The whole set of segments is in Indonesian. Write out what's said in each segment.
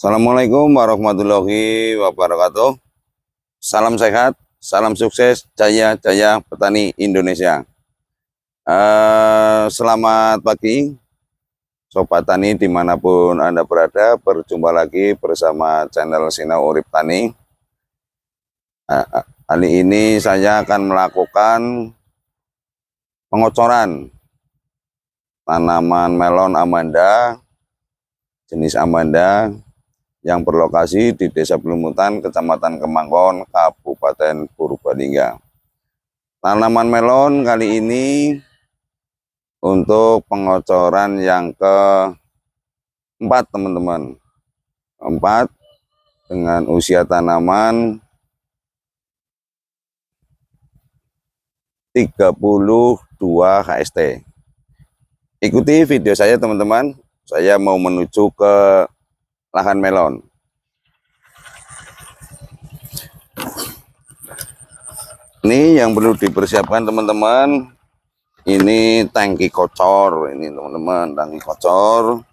Assalamualaikum warahmatullahi wabarakatuh. Salam sehat, salam sukses, jaya jaya petani Indonesia. Selamat pagi, sobat tani dimanapun Anda berada. Berjumpa lagi bersama channel Sinau Urip Tani. Kali ini saya akan melakukan pengocoran tanaman melon Amanda, jenis Amanda, yang berlokasi di Desa Belumutan, Kecamatan Kemangkon, Kabupaten Purbalingga. Tanaman melon kali ini untuk pengocoran yang keempat, teman-teman. Keempat, dengan usia tanaman 32 HST. Ikuti video saya, teman-teman. Saya mau menuju ke lahan melon. Ini yang perlu dipersiapkan, teman-teman. Ini tangki kocor, ini teman-teman, tangki kocor.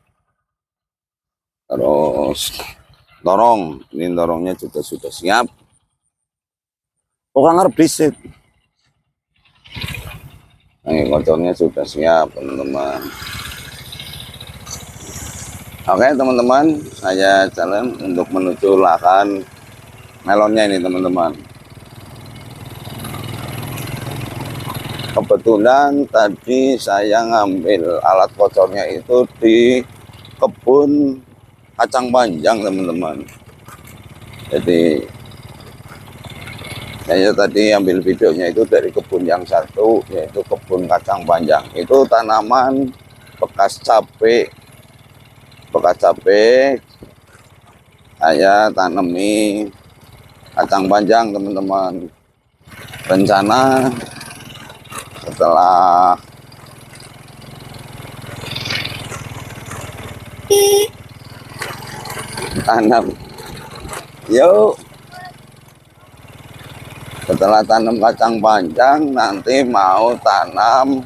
Terus dorong, ini dorongnya juga sudah siap. Orang berisik. Tangki kocornya sudah siap, teman-teman. Oke, teman-teman, saya jalan untuk menuju lahan melonnya ini, teman-teman. Kebetulan tadi saya ngambil alat kocornya itu di kebun kacang panjang, teman-teman. Jadi saya tadi ambil videonya itu dari kebun yang satu, yaitu kebun kacang panjang. Itu tanaman bekas cabai saya tanami kacang panjang, teman-teman. Rencana setelah tanam setelah tanam kacang panjang nanti mau tanam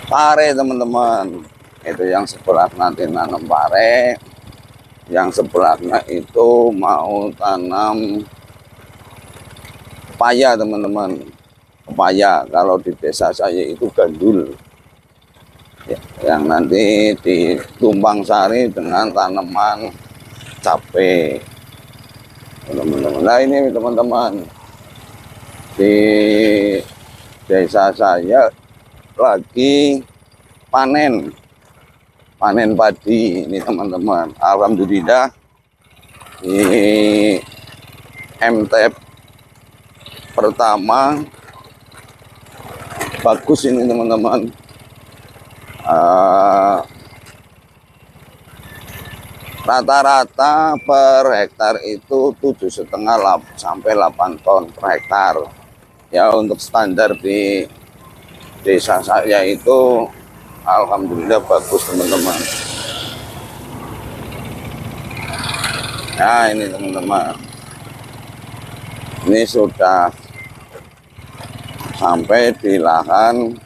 pare, teman-teman. Itu yang sebelah nanti nanam pare, yang sebelahnya itu mau tanam pepaya, teman-teman. Pepaya, kalau di desa saya itu gandul ya, yang nanti ditumpang sari dengan tanaman cabai, teman-teman. Nah, ini teman-teman, di desa saya lagi panen padi ini, teman-teman. Alhamdulillah di MTF pertama bagus ini, teman-teman. Rata-rata per hektar itu 7,5 sampai 8 ton per hektar ya. Untuk standar di desa saya itu alhamdulillah bagus, teman-teman. Nah, ini teman-teman, ini sudah sampai di lahan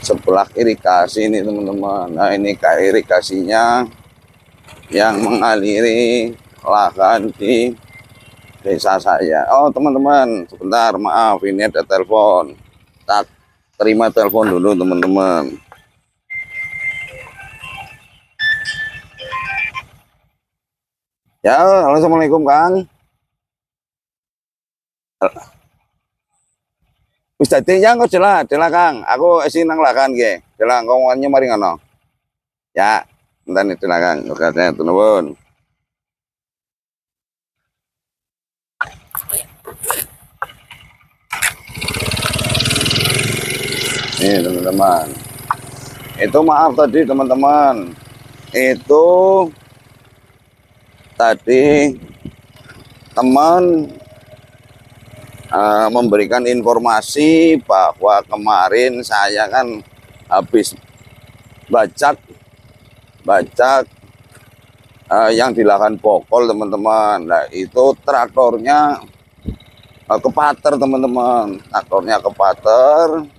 sebelah irigasi ini, teman-teman. Nah, ini kayak irigasinya yang mengaliri lahan di desa saya. Oh, teman-teman, sebentar, maaf, ini ada telepon. Tak terima telepon dulu, teman-teman. Ya, halo, assalamualaikum, Kang. Wis dadi ya kok jelas Kang. Aku isi nang lahan nggih. Jelas ngomongannya mari ngono. Ya, enten itu Kang. Oke, nuwun. Nih, teman-teman. Itu maaf tadi, teman-teman. Itu tadi teman memberikan informasi bahwa kemarin saya kan habis bajak yang di lahan Bokol, teman-teman. Nah, itu traktornya kepater, teman-teman. Traktornya kepater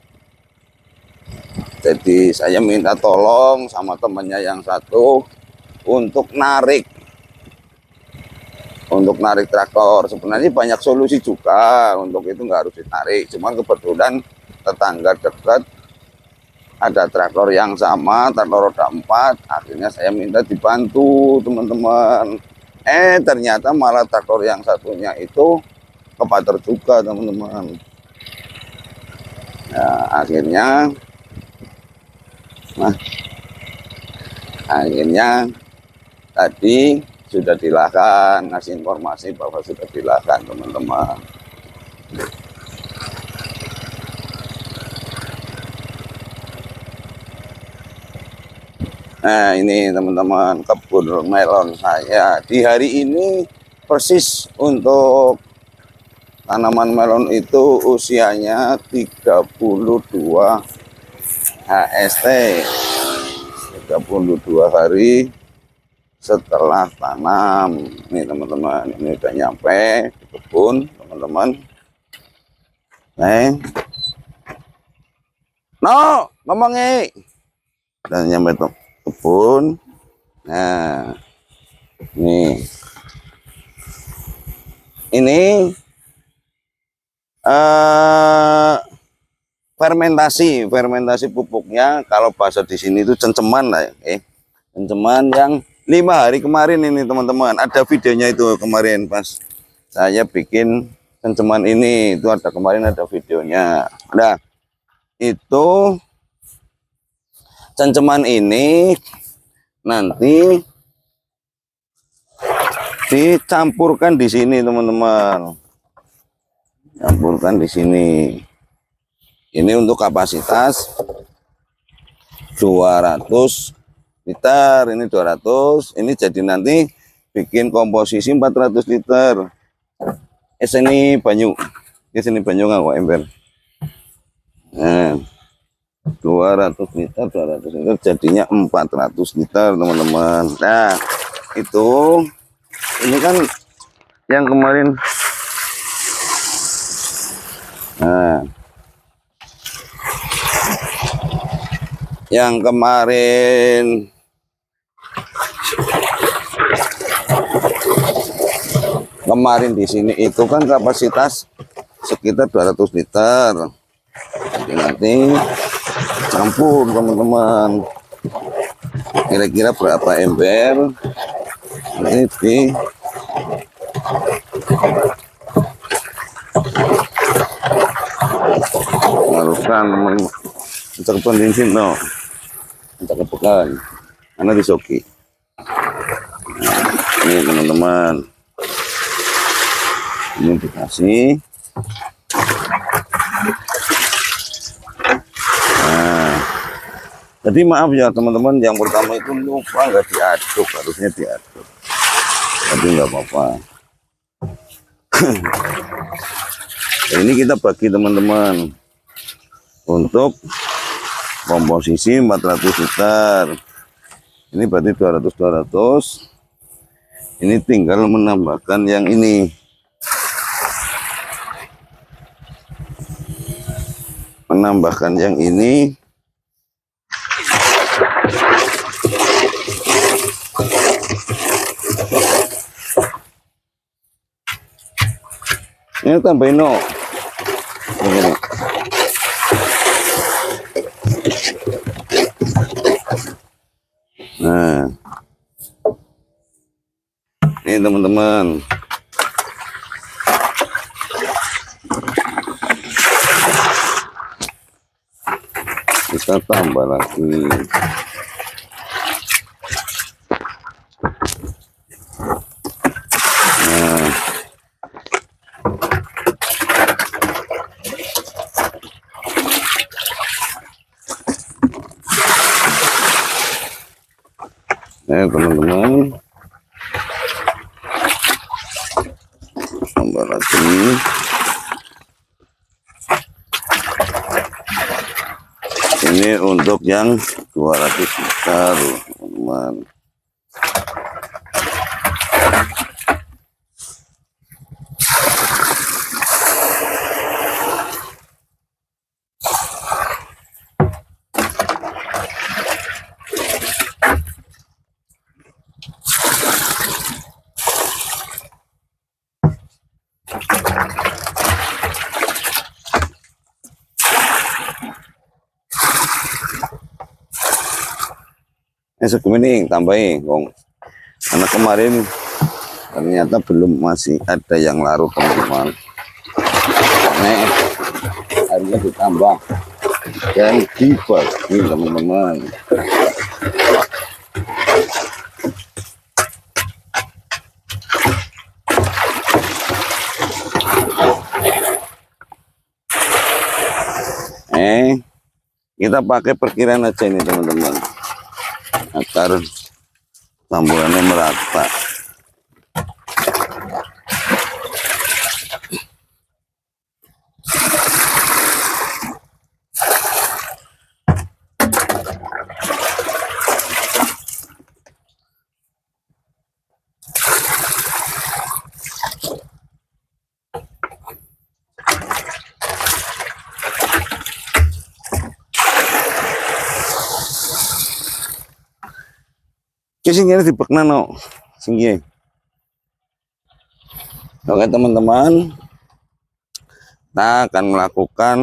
Jadi saya minta tolong sama temannya yang satu untuk narik traktor. Sebenarnya banyak solusi juga untuk itu, nggak harus ditarik. Cuman kebetulan tetangga dekat ada traktor yang sama, traktor roda 4. Akhirnya saya minta dibantu teman-teman. Ternyata malah traktor yang satunya itu kepater juga teman-teman. Nah, akhirnya tadi sudah dilahkan, ngasih informasi bahwa sudah dilahkan teman-teman. Nah ini teman-teman kebun melon saya di hari ini persis untuk tanaman melon itu usianya 32 HST, 32 hari setelah tanam. Nih teman-teman, ini udah nyampe di kebun teman-teman. Ngomongnya dan nyampe kebun. Nah ini fermentasi pupuknya, kalau bahasa di sini itu cenceman lah ya. Cenceman yang 5 hari kemarin ini teman-teman, ada videonya itu kemarin pas saya bikin cenceman ini, itu ada kemarin, ada videonya. Nah itu cenceman ini nanti dicampurkan di sini teman-teman, campurkan di sini. Ini untuk kapasitas 200 liter, ini 200, ini jadi nanti bikin komposisi 400 liter. Sini banyu nggak kok ember. Nah 200 liter jadinya 400 liter teman-teman. Nah itu ini kan yang kemarin. Nah yang kemarin di sini itu kan kapasitas sekitar 200 liter. Jadi nanti campur teman-teman, kira-kira berapa ember ini haruskan untuk bensin no, untuk kepekan karena disoki. Nah, ini teman-teman, ini dikasih. Nah, jadi maaf ya teman-teman, yang pertama itu lupa nggak diaduk, harusnya diaduk, tapi nggak apa-apa. Ini kita bagi teman-teman untuk komposisi 400 liter. Ini berarti 200. Ini tinggal menambahkan yang ini. Ini tambahin no. Begini. Nah, ini teman-teman. Kita tambah lagi. Teman-teman, tambah lagi. Ini untuk yang 200 liter teman-teman. Segini tambahin, Kong. Karena kemarin ternyata belum, masih ada yang larut teman-teman. Nih, airnya ditambah dan dibagi teman-teman. Kita pakai perkiraan aja ini teman-teman, agar tamburannya merata. Singkirnya dibekna no, singkir. Oke teman-teman, kita akan melakukan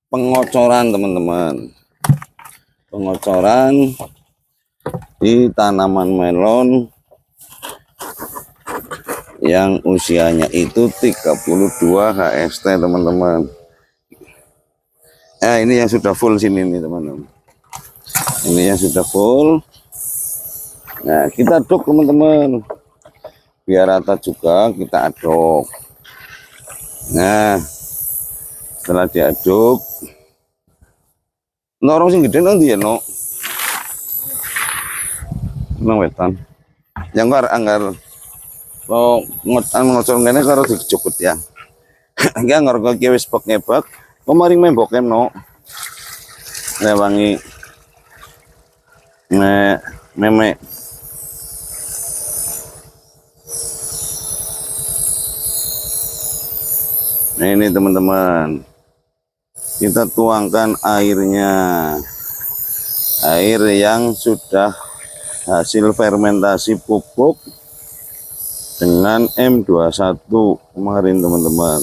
pengocoran teman-teman. Pengocoran di tanaman melon yang usianya itu 32 HST teman-teman. Ini yang sudah full sini nih teman-teman. Ini yang sudah full. Nah, kita aduk teman-teman, biar rata juga, kita aduk. Nah, setelah diaduk, norong sing gede nanti ya no, nang wetan, yang anggar lo ngocor ngene karo dijukut ya, enggak ngergo kiwis bok ngebak, kemarin main bokem no, lewangi, meme. Nah ini teman-teman, kita tuangkan airnya, air yang sudah hasil fermentasi pupuk dengan M21 kemarin teman-teman.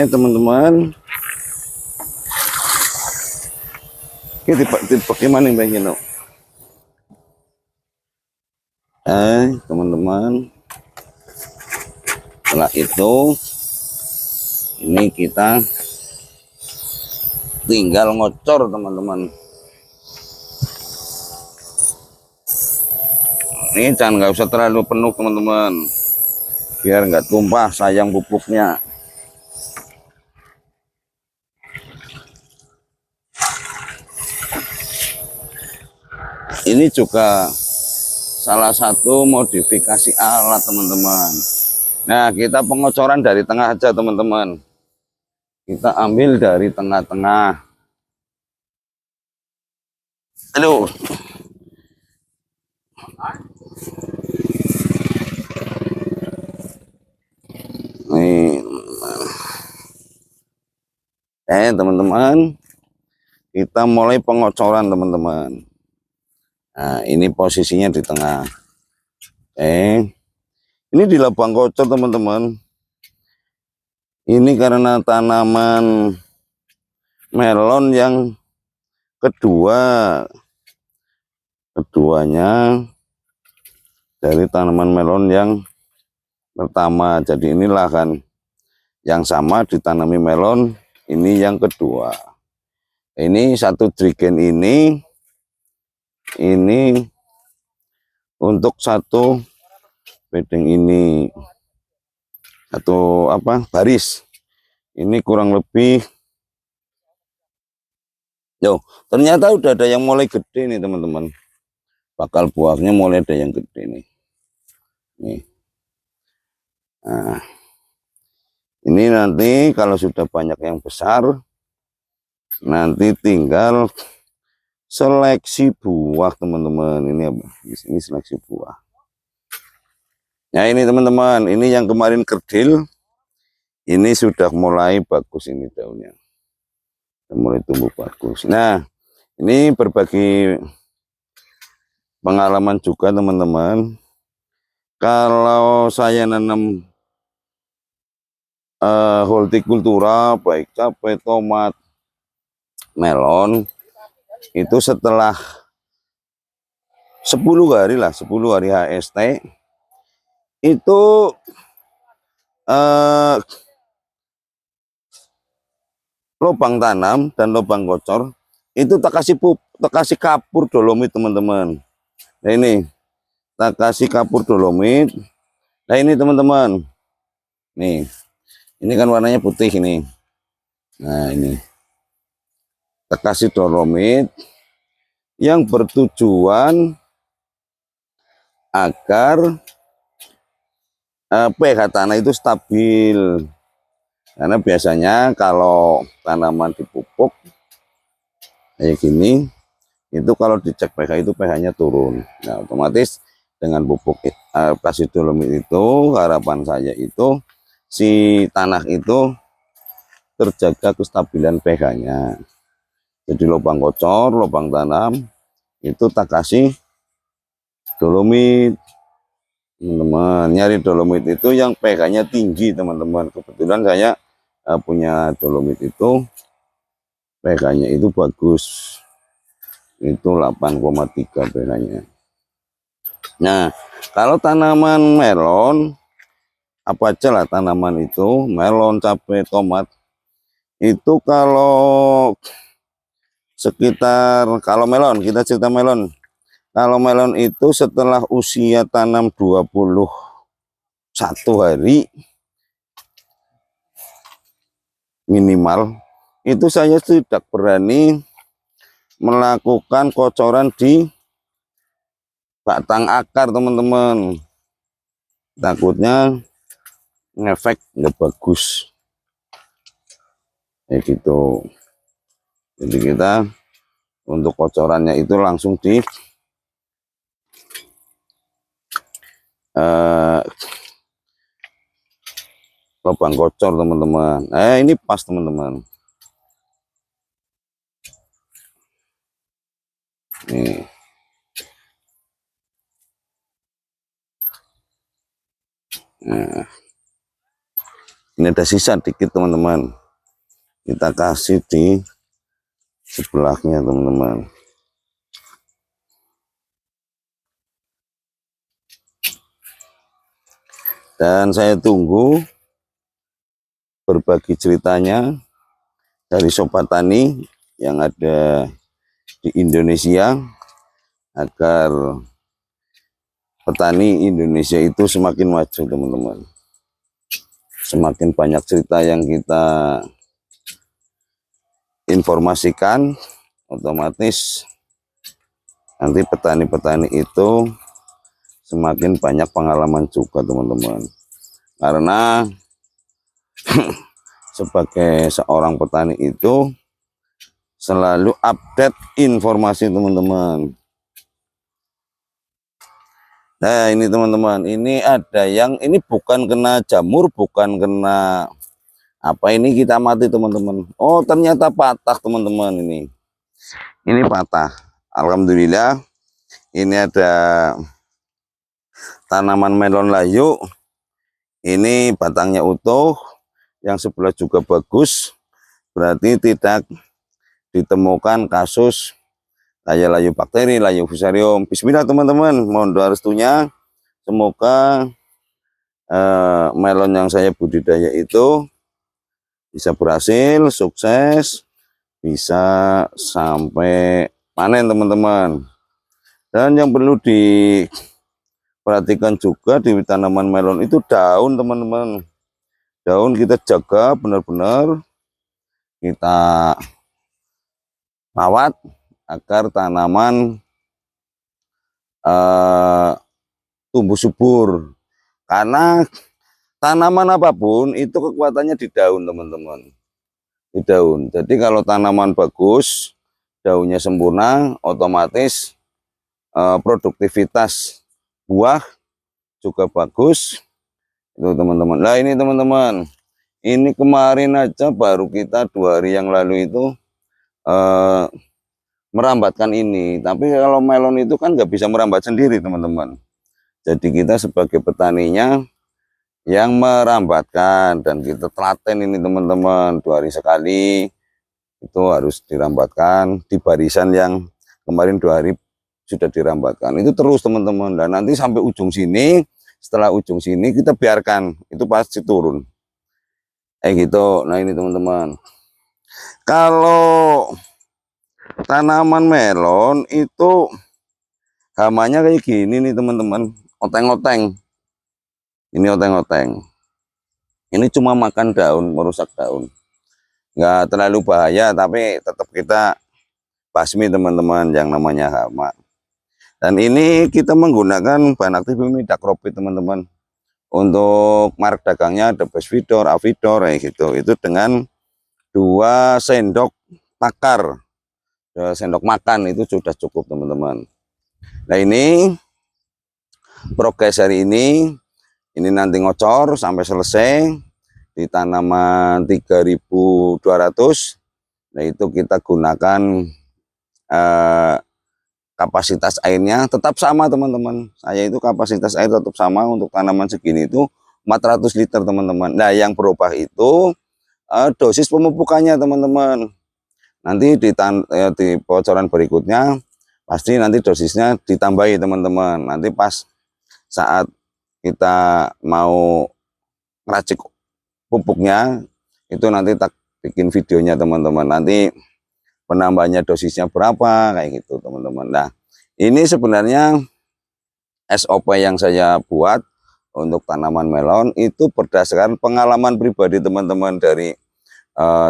Teman-teman, kita pakai mana yang baiknya no? Teman-teman, setelah itu ini kita tinggal ngocor teman-teman. Ini jangan, nggak usah terlalu penuh teman-teman, biar nggak tumpah, sayang pupuknya. Ini juga salah satu modifikasi alat teman-teman. Nah, kita pengocoran dari tengah aja teman-teman. Kita ambil dari tengah-tengah. Aduh. Nih, teman-teman, kita mulai pengocoran teman-teman. Nah, ini posisinya di tengah. Ini di lubang kocor teman-teman. Ini karena tanaman melon yang keduanya dari tanaman melon yang pertama. Jadi ini lahan yang sama ditanami melon, ini yang kedua. Ini satu drigen ini untuk satu bedeng, ini satu baris. Ini kurang lebih, ternyata udah ada yang mulai gede nih teman-teman. Bakal buahnya mulai ada yang gede nih. Nah, ini nanti kalau sudah banyak yang besar, nanti tinggal seleksi buah teman-teman. Ini apa? Di sini seleksi buah. Nah ini teman-teman, ini yang kemarin kerdil, ini sudah mulai bagus ini daunnya, mulai tumbuh bagus. Nah ini berbagi pengalaman juga teman-teman. Kalau saya nanam hortikultura baik cabai, tomat, melon, itu setelah 10 hari lah, 10 hari HST itu lubang tanam dan lubang kocor itu tak kasih kapur dolomit teman-teman. Nah ini tak kasih kapur dolomit. Nah ini teman-teman, nih ini kan warnanya putih ini. Nah ini tak kasih dolomit yang bertujuan agar pH tanah itu stabil. Karena biasanya kalau tanaman dipupuk kayak gini, itu kalau dicek pH itu pH-nya turun. Nah otomatis dengan pupuk kasih dolomit itu, harapan saya itu si tanah itu terjaga kestabilan pH-nya. Jadi lubang kocor, lubang tanam itu tak kasih dolomit. Teman-teman nyari dolomit itu yang pH-nya tinggi teman-teman. Kebetulan saya punya dolomit itu pH-nya itu bagus, itu 8,3 pH-nya. Nah kalau tanaman melon, apa aja lah tanaman itu, melon, cabai, tomat, itu kalau sekitar, kalau melon, kita cerita melon, kalau melon itu setelah usia tanam 21 hari minimal, itu saya tidak berani melakukan kocoran di batang akar teman-teman, takutnya ngefek nggak bagus ya gitu. Jadi kita untuk kocorannya itu langsung di lubang kocor teman-teman. Ini pas teman-teman. Nih. Nah, ini ada sisa dikit teman-teman. Kita kasih di sebelahnya teman-teman. Dan saya tunggu berbagi ceritanya dari sobat tani yang ada di Indonesia, agar petani Indonesia itu semakin maju teman-teman. Semakin banyak cerita yang kita informasikan, otomatis nanti petani-petani itu semakin banyak pengalaman juga teman-teman. Karena sebagai seorang petani itu selalu update informasi teman-teman. Nah ini teman-teman, ini ada yang ini bukan kena jamur, bukan kena apa, ini kita mati teman-teman. Oh ternyata patah teman-teman, ini patah. Alhamdulillah ini ada tanaman melon layu, ini batangnya utuh, yang sebelah juga bagus, berarti tidak ditemukan kasus kayak layu bakteri, layu fusarium. Bismillah teman-teman, mohon doa restunya, semoga melon yang saya budidaya itu bisa berhasil, sukses, bisa sampai panen teman-teman. Dan yang perlu diperhatikan juga di tanaman melon itu daun teman-teman. Daun kita jaga benar-benar, kita rawat agar tanaman tumbuh subur. Karena tanaman apapun itu kekuatannya di daun teman-teman, di daun. Jadi kalau tanaman bagus, daunnya sempurna, otomatis produktivitas buah juga bagus itu teman-teman. Nah ini teman-teman, ini kemarin aja baru kita 2 hari yang lalu itu merambatkan ini. Tapi kalau melon itu kan nggak bisa merambat sendiri teman-teman. Jadi kita sebagai petaninya yang merambatkan, dan kita telaten ini teman-teman, 2 hari sekali itu harus dirambatkan di barisan yang kemarin 2 hari sudah dirambatkan. Itu terus teman-teman, dan nanti sampai ujung sini. Setelah ujung sini kita biarkan itu pasti turun gitu. Nah ini teman-teman, kalau tanaman melon itu hamanya kayak gini nih teman-teman, oteng-oteng. Ini oteng-oteng, ini cuma makan daun, merusak daun, nggak terlalu bahaya, tapi tetap kita basmi teman-teman yang namanya hama. Dan ini kita menggunakan bahan aktif imidacloprid teman-teman. Untuk merek dagangnya ada Bestvidor, Avidor gitu. Itu dengan 2 sendok takar, 2 sendok makan itu sudah cukup teman-teman. Nah ini progres hari ini nanti ngocor sampai selesai di tanaman 3200. Nah itu kita gunakan kapasitas airnya tetap sama teman-teman. Saya itu kapasitas air tetap sama untuk tanaman segini itu 400 liter teman-teman. Nah yang berubah itu dosis pemupukannya teman-teman. Nanti di bocoran berikutnya pasti nanti dosisnya ditambahi teman-teman. Nanti pas saat kita mau ngeracik pupuknya itu nanti tak bikin videonya teman-teman. Nanti penambahnya dosisnya berapa kayak gitu teman-teman. Nah ini sebenarnya SOP yang saya buat untuk tanaman melon itu berdasarkan pengalaman pribadi teman-teman dari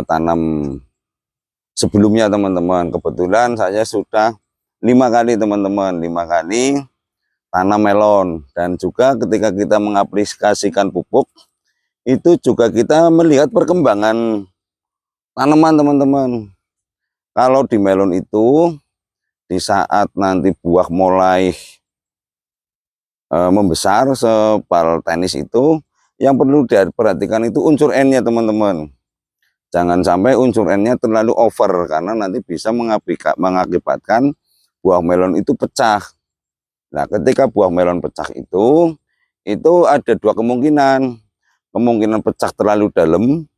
tanam sebelumnya teman-teman. Kebetulan saya sudah 5 kali teman-teman, 5 kali tanam melon. Dan juga ketika kita mengaplikasikan pupuk itu juga kita melihat perkembangan tanaman teman-teman. Kalau di melon itu di saat nanti buah mulai membesar sebal tenis itu, yang perlu diperhatikan itu unsur N-nya teman-teman. Jangan sampai unsur N-nya terlalu over, karena nanti bisa mengakibatkan buah melon itu pecah. Nah ketika buah melon pecah itu ada 2 kemungkinan. Kemungkinan pecah terlalu dalam,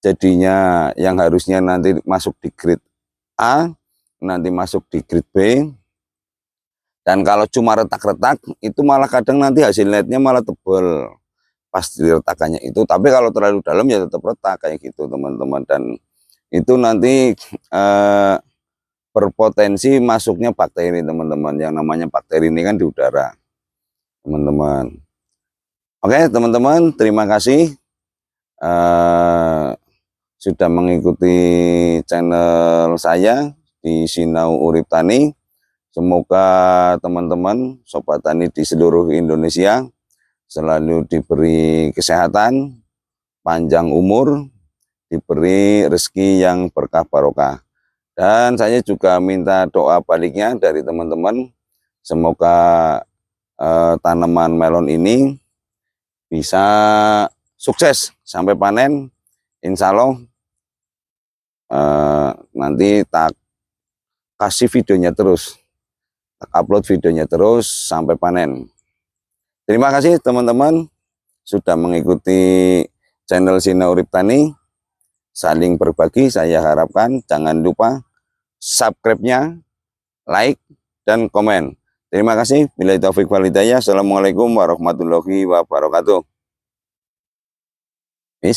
jadinya yang harusnya nanti masuk di grade A nanti masuk di grade B. Dan kalau cuma retak-retak itu malah kadang nanti hasil netnya malah tebal pas diretakannya itu. Tapi kalau terlalu dalam ya tetap retak kayak gitu teman-teman. Dan itu nanti berpotensi masuknya bakteri teman-teman. Yang namanya bakteri ini kan di udara teman-teman. Oke teman-teman, terima kasih sudah mengikuti channel saya di Sinau Urip Tani. Semoga teman-teman sobat tani di seluruh Indonesia selalu diberi kesehatan, panjang umur, diberi rezeki yang berkah barokah. Dan saya juga minta doa baliknya dari teman-teman, semoga tanaman melon ini bisa sukses sampai panen. Insya Allah nanti tak kasih videonya terus, tak upload videonya terus sampai panen. Terima kasih teman-teman sudah mengikuti channel Sinau Urip Tani. Saling berbagi, saya harapkan jangan lupa subscribe-nya, like, dan komen. Terima kasih. Billahi taufiq wal hidayah. Assalamualaikum warahmatullahi wabarakatuh.